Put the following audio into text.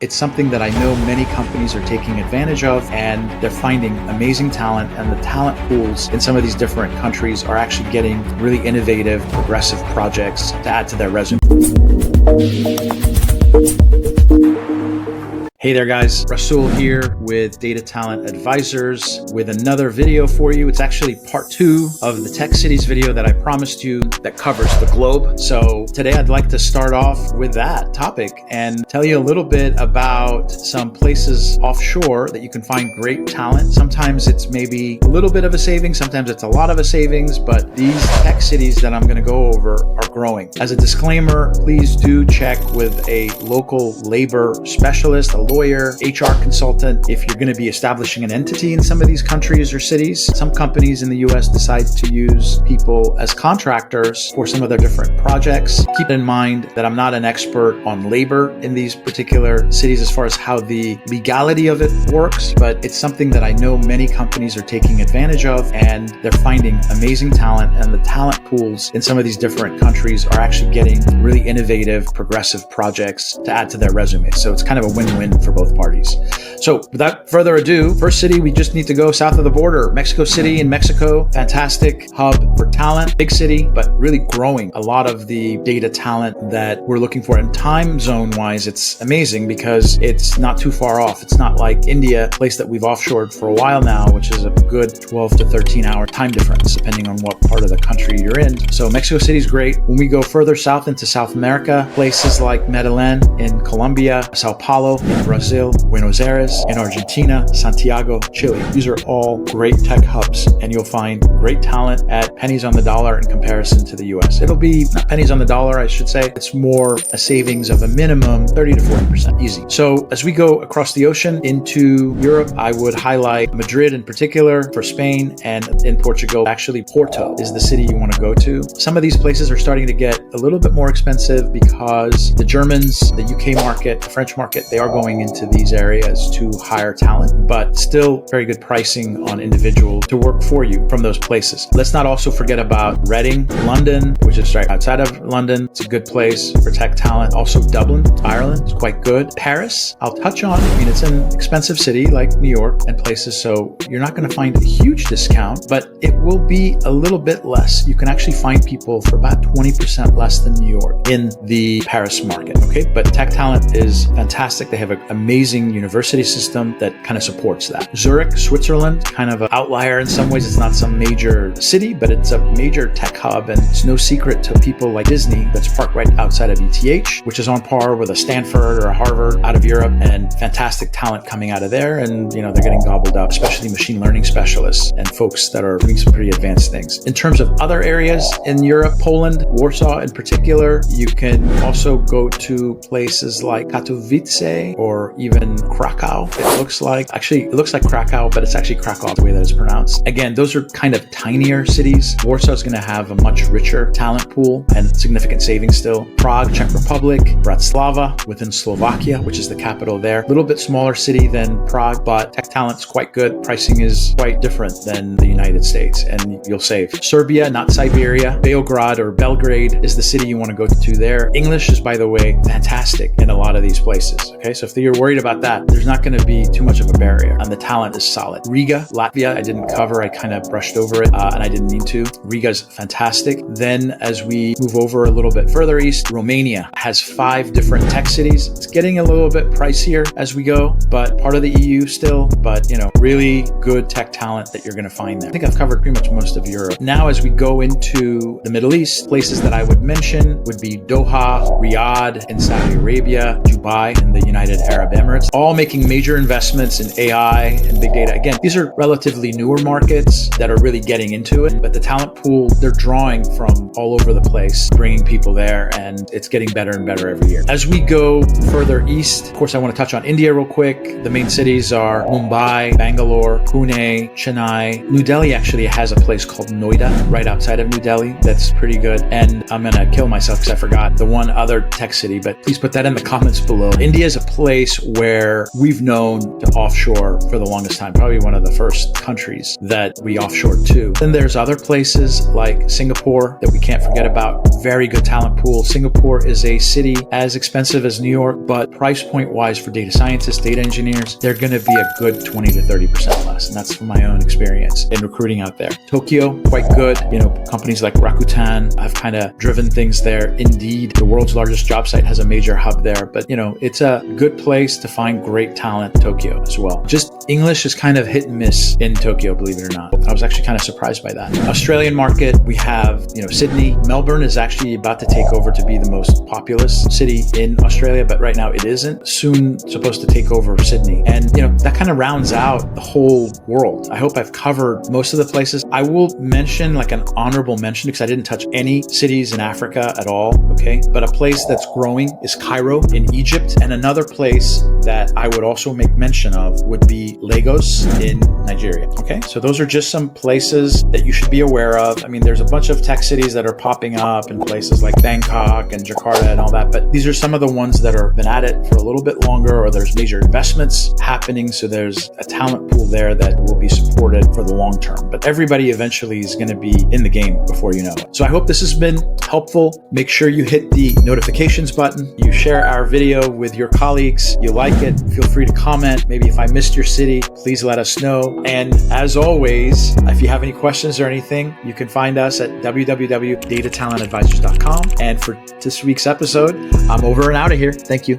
It's something that I know many companies are taking advantage of, and they're finding amazing talent, and the talent pools in some of these different countries are actually getting really innovative, progressive projects to add to their resume. Hey there guys, Rasul here with Data Talent Advisors with another video for you. It's actually part 2 of the Tech Cities video that I promised you that covers the globe. So today I'd like to start off with that topic and tell you a little bit about some places offshore that you can find great talent. Sometimes it's maybe a little bit of a savings, sometimes it's a lot of a savings, but these tech cities that I'm gonna go over are growing. As a disclaimer, please do check with a local labor specialist, a lawyer, HR consultant, if you're going to be establishing an entity in some of these countries or cities. Some companies in the US decide to use people as contractors for some of their different projects. Keep in mind that I'm not an expert on labor in these particular cities as far as how the legality of it works, but it's something that I know many companies are taking advantage of, and they're finding amazing talent, and the talent pools in some of these different countries are actually getting really innovative, progressive projects to add to their resume. So it's kind of a win-win for both parties. So without further ado, first city, we just need to go south of the border. Mexico City in Mexico, fantastic hub for talent, big city, but really growing a lot of the data talent that we're looking for. And time zone wise, it's amazing because it's not too far off. It's not like India, a place that we've offshored for a while now, which is a good 12 to 13 hour time difference, depending on what part of the country you're in. So Mexico City is great. When we go further south into South America, places like Medellin in Colombia, Sao Paulo in Brazil, Buenos Aires in Argentina, Santiago, Chile. These are all great tech hubs, and you'll find great talent at pennies on the dollar in comparison to the US. It'll be not pennies on the dollar, I should say. It's more a savings of a minimum 30 to 40% easy. So as we go across the ocean into Europe, I would highlight Madrid in particular for Spain, and in Portugal, actually Porto is the city you want to go to. Some of these places are starting to get a little bit more expensive because the Germans, the UK market, the French market, they are going into these areas to hire talent, but still very good pricing on individual to work for you from those places. Let's not also forget about Reading, London, which is right outside of London. It's a good place for tech talent. Also Dublin, Ireland, is quite good. Paris, I'll touch on. I mean, it's an expensive city like New York and places, so you're not going to find a huge discount, but it will be a little bit less. You can actually find people for about 20% less than New York in the Paris market, okay? But tech talent is fantastic. They have an amazing university system that kind of supports that. Zurich, Switzerland, kind of an outlier in some ways. It's not some major city, but it's a major tech hub, and it's no secret to people like Disney that's parked right outside of ETH, which is on par with a Stanford or a Harvard out of Europe, and fantastic talent coming out of there. And, you know, they're getting gobbled up, especially machine learning specialists and folks that are doing some pretty advanced things. In terms of other areas in Europe, Poland, Warsaw in particular, you can also go to places like Katowice or even Krakow. It looks like Krakow, but it's actually Krakow the way that it's pronounced. Again, those are kind of tinier cities. Warsaw is going to have a much richer talent pool and significant savings still. Prague, Czech Republic, Bratislava within Slovakia, which is the capital there. A little bit smaller city than Prague, but tech talent's quite good. Pricing is quite different than the United States, and you'll save. Serbia, not Siberia. Beograd or Belgrade is the city you want to go to there. English is, by the way, fantastic in a lot of these places. Okay, so if you're worried about that, there's not going to be too much of a barrier, and the talent is solid. Riga, Latvia, I didn't cover. I kind of brushed over it, and I didn't mean to. Riga's fantastic. Then as we move over a little bit further east, Romania has 5 different tech cities. It's getting a little bit pricier as we go, but part of the EU still, but, you know, really good tech talent that you're going to find there. I think I've covered pretty much most of Europe. Now, as we go into the Middle East, places that I would mention would be Doha, Riyadh in Saudi Arabia, Dubai in the United Arab Emirates, all making major investments in AI and big data. Again, these are relatively newer markets that are really getting into it, but the talent pool, they're drawing from all over the place, bringing people there, and it's getting better and better every year. As we go further east, of course, I want to touch on India real quick. The main cities are Mumbai, Bangalore, Pune, Chennai. New Delhi actually has a place called Noida right outside of New Delhi that's pretty good, and I'm going to kill myself because I forgot the one other tech city, but please put that in the comments below. India is a place place where we've known to offshore for the longest time, probably one of the first countries that we offshored to. Then there's other places like Singapore that we can't forget about. Very good talent pool. Singapore is a city as expensive as New York, but price point wise for data scientists, data engineers, they're going to be a good 20 to 30% less. And that's from my own experience in recruiting out there. Tokyo, quite good. Companies like Rakuten, I've kind of driven things there. Indeed, the world's largest job site has a major hub there, but it's a good place to find great talent, Tokyo as well. Just English is kind of hit and miss in Tokyo, believe it or not. I was actually kind of surprised by that. Australian market, we have, Sydney. Melbourne is actually about to take over to be the most populous city in Australia, but right now it isn't. Soon supposed to take over Sydney. And, that kind of rounds out the whole world. I hope I've covered most of the places. I will mention like an honorable mention because I didn't touch any cities in Africa at all, okay? But a place that's growing is Cairo in Egypt. And another place that I would also make mention of would be Lagos in Nigeria, okay? So those are just some places that you should be aware of. I mean, there's a bunch of tech cities that are popping up in places like Bangkok and Jakarta and all that, but these are some of the ones that are been at it for a little bit longer, or there's major investments happening. So there's a talent pool there that will be supported for the long term. But everybody eventually is going to be in the game before you know it. So I hope this has been helpful. Make sure you hit the notifications button. You share our video with your colleagues. You like it. Feel free to comment. Maybe if I missed your city, please let us know. And as always, if you have any questions or anything, you can find us at www.datatalentadvisors.com. And for this week's episode, I'm over and out of here. Thank you.